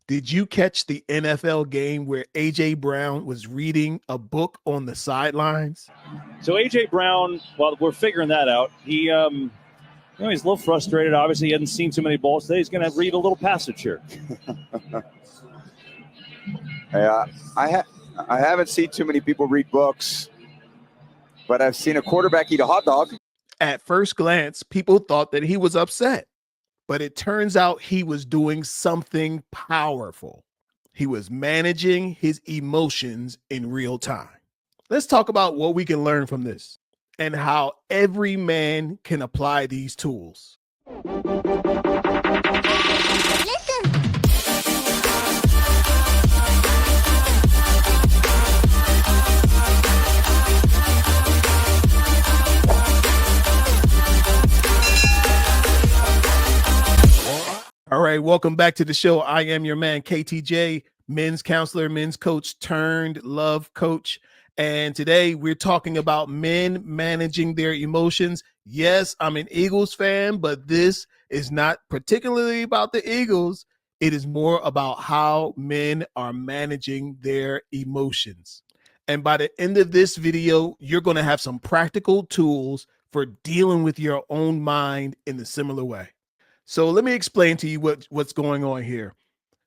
Did you catch the NFL game where A.J. Brown was reading a book on the sidelines? So A.J. Brown, well, we're figuring that out. He, he's a little frustrated. Obviously, he hasn't seen too many balls today. He's going to read a little passage here. Yeah, I haven't seen too many people read books, but I've seen a quarterback eat a hot dog. At first glance, people thought that he was upset, but it turns out he was doing something powerful. He was managing his emotions in real time. Let's talk about what we can learn from this and how every man can apply these tools. All right, welcome back to the show. I am your man, KTJ, men's counselor, men's coach turned love coach. And today we're talking about men managing their emotions. Yes, I'm an Eagles fan, but this is not particularly about the Eagles. It is more about how men are managing their emotions. And by the end of this video, you're going to have some practical tools for dealing with your own mind in a similar way. So let me explain to you what's going on here.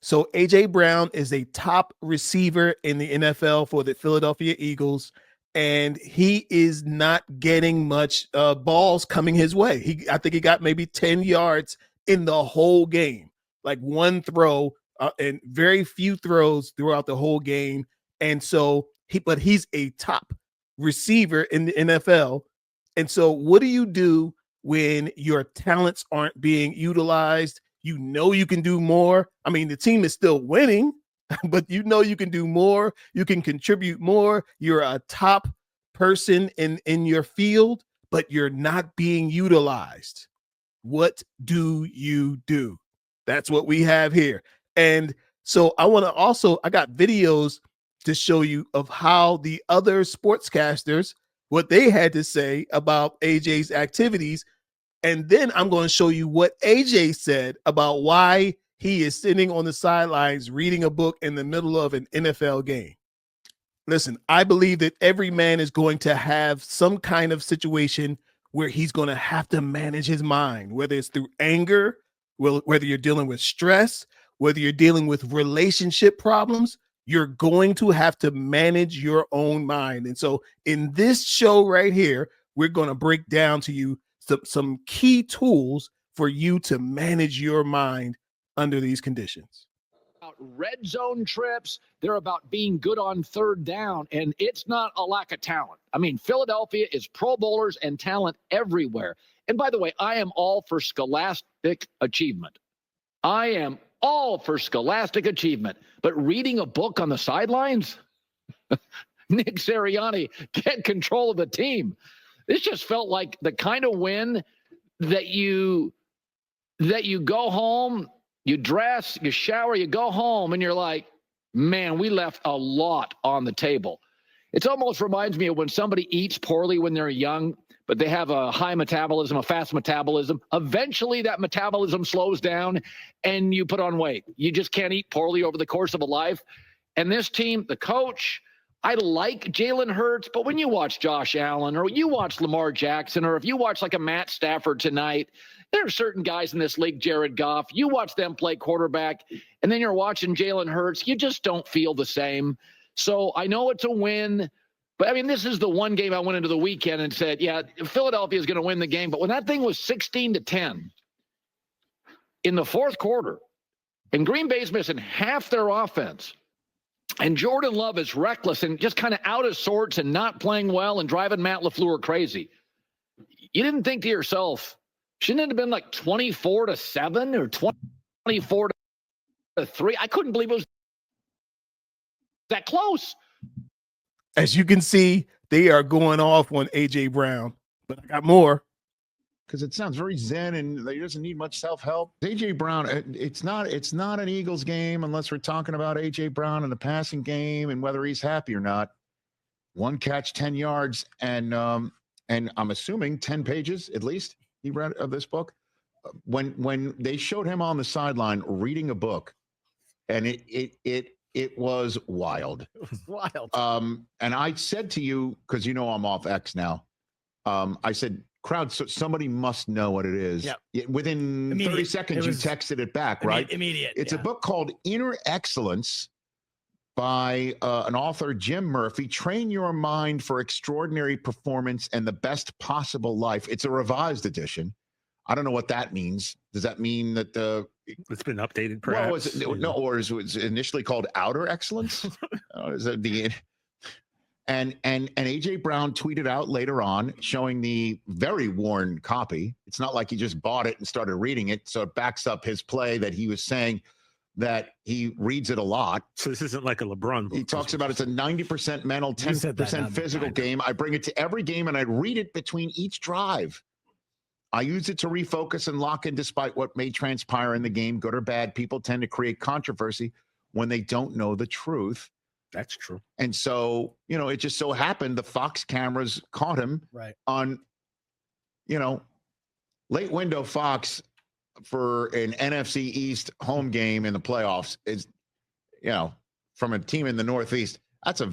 So A.J. Brown is a top receiver in the NFL for the Philadelphia Eagles, and he is not getting much balls coming his way. I think he got maybe 10 yards in the whole game, like one throw and very few throws throughout the whole game. And so but he's a top receiver in the NFL. And so what do you do when your talents aren't being utilized? You know you can do more. I mean, the team is still winning, but you know you can do more. You can contribute more. You're a top person in your field, but you're not being utilized. What do you do? That's what we have here. And so I got videos to show you of how the other sportscasters, what they had to say about AJ's activities. And then I'm going to show you what AJ said about why he is sitting on the sidelines reading a book in the middle of an NFL game. Listen, I believe that every man is going to have some kind of situation where he's going to have to manage his mind, whether it's through anger, whether you're dealing with stress, whether you're dealing with relationship problems. You're going to have to manage your own mind. And so in this show right here, we're going to break down to you some key tools for you to manage your mind under these conditions. About red zone trips, they're about being good on third down, and it's not a lack of talent. I mean, Philadelphia is Pro Bowlers and talent everywhere. And by the way, I am all for scholastic achievement. I am all for scholastic achievement, but reading a book on the sidelines? Nick Sirianni, get control of the team. This just felt like the kind of win that you go home, you dress, you shower, you go home, and you're like, man, we left a lot on the table. It almost reminds me of when somebody eats poorly when they're young, but they have a high metabolism, a fast metabolism. Eventually that metabolism slows down and you put on weight. You just can't eat poorly over the course of a life. And this team, the coach, I like Jalen Hurts, but when you watch Josh Allen or you watch Lamar Jackson, or if you watch like a Matt Stafford tonight, there are certain guys in this league, Jared Goff, you watch them play quarterback, and then you're watching Jalen Hurts, you just don't feel the same. So I know it's a win, but I mean, this is the one game I went into the weekend and said, yeah, Philadelphia is going to win the game. But when that thing was 16-10 in the fourth quarter, and Green Bay's missing half their offense, and Jordan Love is reckless and just kind of out of sorts and not playing well and driving Matt LaFleur crazy, you didn't think to yourself, shouldn't it have been like 24-7 or 24-3? I couldn't believe it was that close. As you can see, they are going off on A.J. Brown, but I got more. Because it sounds very zen and he doesn't need much self-help. A.J. Brown, it's not an Eagles game unless we're talking about A.J. Brown and the passing game and whether he's happy or not. One catch, 10 yards, and I'm assuming 10 pages at least he read of this book. When they showed him on the sideline reading a book, and it was wild. It was wild. And I said to you, because you know I'm off X now. I said, crowd, so somebody must know what it is. Yep. Within 30 seconds, you texted it back, right? Immediate. It's a book called Inner Excellence by an author, Jim Murphy. Train your mind for extraordinary performance and the best possible life. It's a revised edition. I don't know what that means. Does that mean that it's been updated, perhaps? Well, or is it initially called Outer Excellence? Is it the... And AJ Brown tweeted out later on showing the very worn copy. It's not like he just bought it and started reading it. So it backs up his play that he was saying that he reads it a lot. So this isn't like a LeBron book. He talks about it's a 90% mental, 10% physical game. I bring it to every game and I read it between each drive. I use it to refocus and lock in despite what may transpire in the game, good or bad. People tend to create controversy when they don't know the truth. That's true. And so, it just so happened the Fox cameras caught him on, late window Fox for an NFC East home game in the playoffs is, from a team in the Northeast. That's a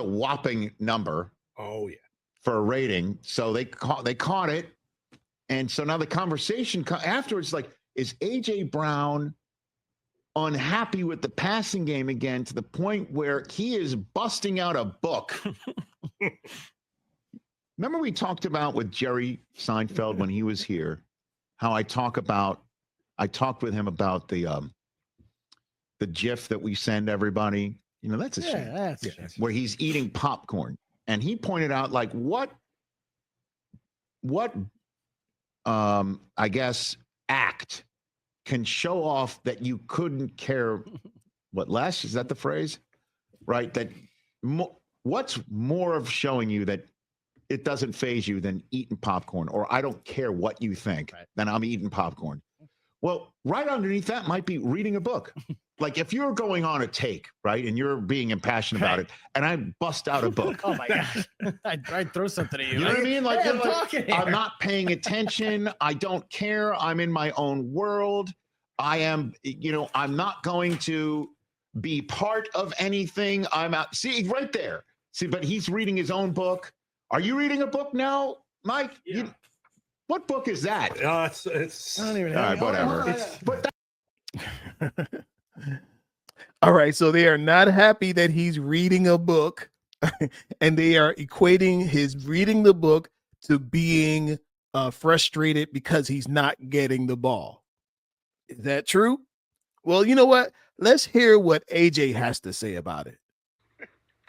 whopping number. Oh, yeah. For a rating. So they caught it. And so now the conversation afterwards, like, is AJ Brown unhappy with the passing game again to the point where he is busting out a book? Remember we talked about with Jerry Seinfeld when he was here, how I talked with him about the GIF that we send everybody. That's a shame. That's a shame. Where he's eating popcorn. And he pointed out, like, what I guess act can show off that you couldn't care what less? Is that the phrase? Right? That what's more of showing you that it doesn't faze you than eating popcorn, or I don't care what you think, then I'm eating popcorn. Well, right underneath that might be reading a book. Like if you're going on a take, right, and you're being impassioned about it, and I bust out a book. Oh my gosh. I'd throw something at you. You know what I mean? Like, hey, I'm not paying attention. I don't care. I'm in my own world. I am, I'm not going to be part of anything. I'm out. See, right there. See, but he's reading his own book. Are you reading a book now, Mike? Yeah. What book is that? It's I don't even know. All right, whatever. All right, so they are not happy that he's reading a book, and they are equating his reading the book to being frustrated because he's not getting the ball. Is that true? Well, you know what? Let's hear what AJ has to say about it.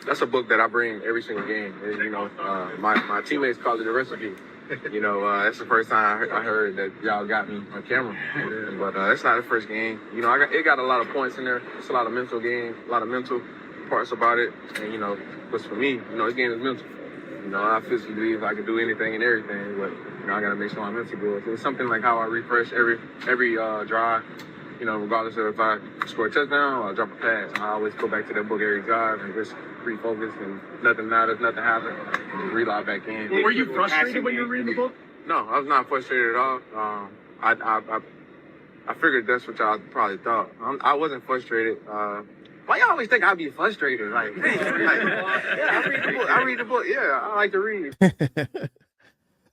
That's a book that I bring every single game. And, my teammates call it a recipe. That's the first time I heard that y'all got me on camera. But that's not the first game. It got a lot of points in there. It's a lot of mental game, a lot of mental parts about it. And, but for me, this game is mental. I physically believe I can do anything and everything, but, I got to make sure my mental good. It's something like how I refresh every drive. Regardless of if I score a touchdown or I drop a pass, I always go back to that book every drive and just refocus, and nothing matters, nothing happens, and just relog back in. Were you frustrated when you were reading the book? No, I was not frustrated at all. I figured that's what y'all probably thought. I wasn't frustrated. Why y'all always think I'd be frustrated? I read the book. I read the book. Yeah, I like to read.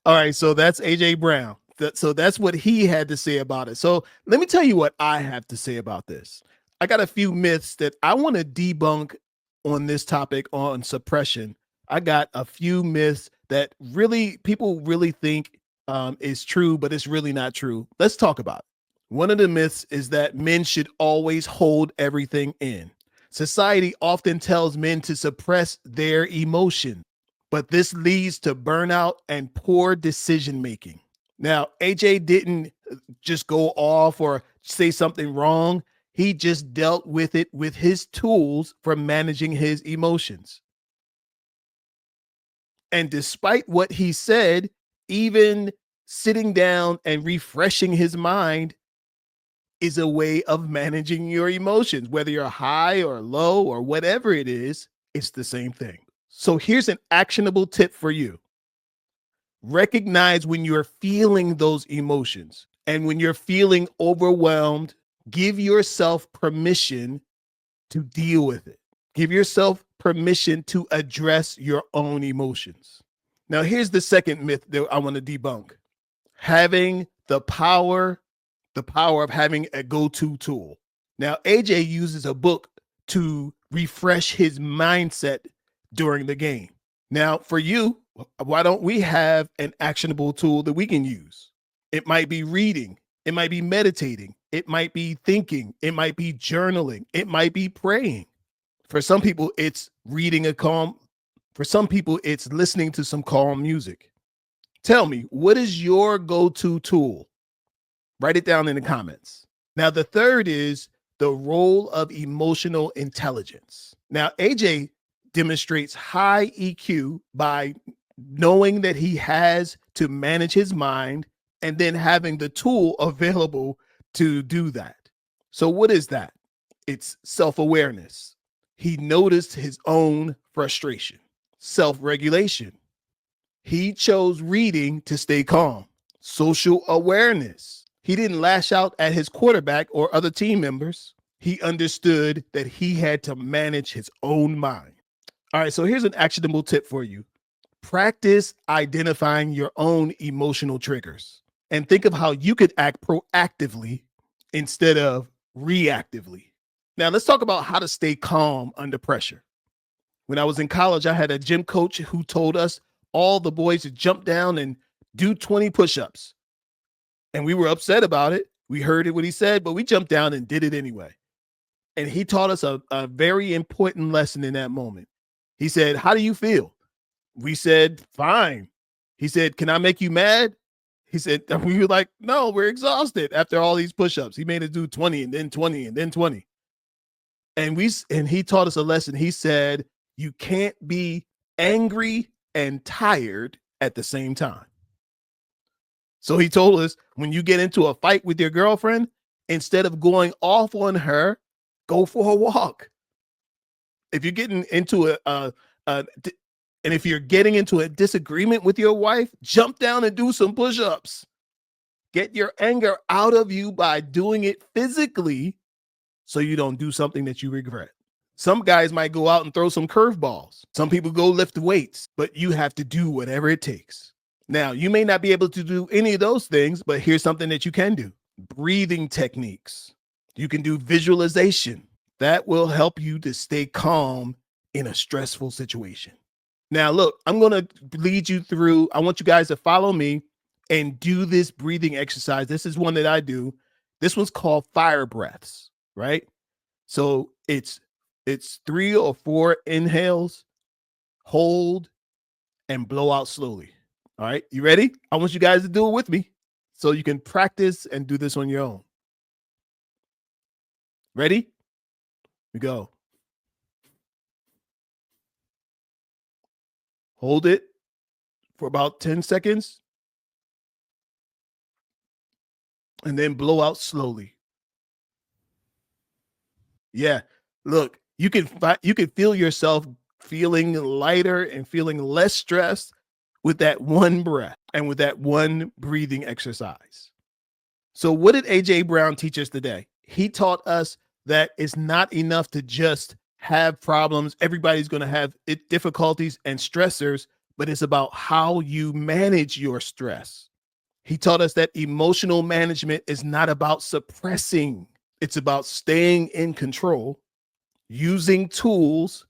All right, so that's AJ Brown. So that's what he had to say about it. So let me tell you what I have to say about this. I got a few myths that I want to debunk on this topic on suppression. I got a few myths that people really think is true, but it's really not true. Let's talk about it. One of the myths is that men should always hold everything in. Society often tells men to suppress their emotion, but this leads to burnout and poor decision making. Now, AJ didn't just go off or say something wrong. He just dealt with it with his tools for managing his emotions. And despite what he said, even sitting down and refreshing his mind is a way of managing your emotions. Whether you're high or low or whatever it is, it's the same thing. So here's an actionable tip for you. Recognize when you're feeling those emotions. And when you're feeling overwhelmed, Give yourself permission to deal with it. Give yourself permission to address your own emotions. Now, here's the second myth that I want to debunk. Having the power of having a go-to tool. Now, AJ uses a book to refresh his mindset during the game. Now, for you, why don't we have an actionable tool that we can use? It might be reading. It might be meditating. It might be thinking. It might be journaling. It might be praying. For some people, it's reading for some people, it's listening to some calm music. Tell me, what is your go-to tool? Write it down in the comments. Now, the third is the role of emotional intelligence. Now, AJ demonstrates high EQ by knowing that he has to manage his mind and then having the tool available to do that. So what is that? It's self-awareness. He noticed his own frustration. Self-regulation. He chose reading to stay calm. Social awareness. He didn't lash out at his quarterback or other team members. He understood that he had to manage his own mind. All right, so here's an actionable tip for you. Practice identifying your own emotional triggers and think of how you could act proactively instead of reactively. Now, let's talk about how to stay calm under pressure. When I was in college, I had a gym coach who told us all the boys to jump down and do 20 push-ups. And we were upset about it. We heard what he said, but we jumped down and did it anyway. And he taught us a very important lesson in that moment. He said, "How do you feel?" We said, "Fine." He said, "Can I make you mad?" He said, we were like, "No, we're exhausted after all these push-ups." He made us do 20 and then 20 and then 20. And he taught us a lesson. He said, you can't be angry and tired at the same time. So he told us, when you get into a fight with your girlfriend, instead of going off on her, go for a walk. If you're getting into if you're getting into a disagreement with your wife, jump down and do some push-ups. Get your anger out of you by doing it physically so you don't do something that you regret. Some guys might go out and throw some curveballs. Some people go lift weights, but you have to do whatever it takes. Now, you may not be able to do any of those things, but here's something that you can do. Breathing techniques. You can do visualization. That will help you to stay calm in a stressful situation. Now, look, I'm going to lead you through. I want you guys to follow me and do this breathing exercise. This is one that I do. This one's called fire breaths, right? So it's 3 or 4 inhales, hold, and blow out slowly. All right, you ready? I want you guys to do it with me so you can practice and do this on your own. Ready? We go. Hold it for about 10 seconds. And then blow out slowly. Yeah, look, you can feel yourself feeling lighter and feeling less stressed with that one breath and with that one breathing exercise. So what did AJ Brown teach us today? He taught us that it's not enough to just have problems. Everybody's going to have difficulties and stressors, but it's about how you manage your stress. He taught us that emotional management is not about suppressing. It's about staying in control, using tools,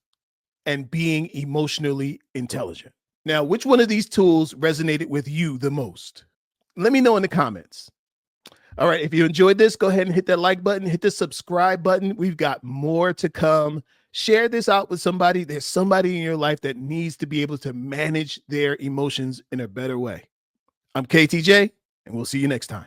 and being emotionally intelligent. Now, which one of these tools resonated with you the most? Let me know in the comments. All right, if you enjoyed this, go ahead and hit that like button, hit the subscribe button. We've got more to come. Share this out with somebody. There's somebody in your life that needs to be able to manage their emotions in a better way. I'm KTJ, and we'll see you next time.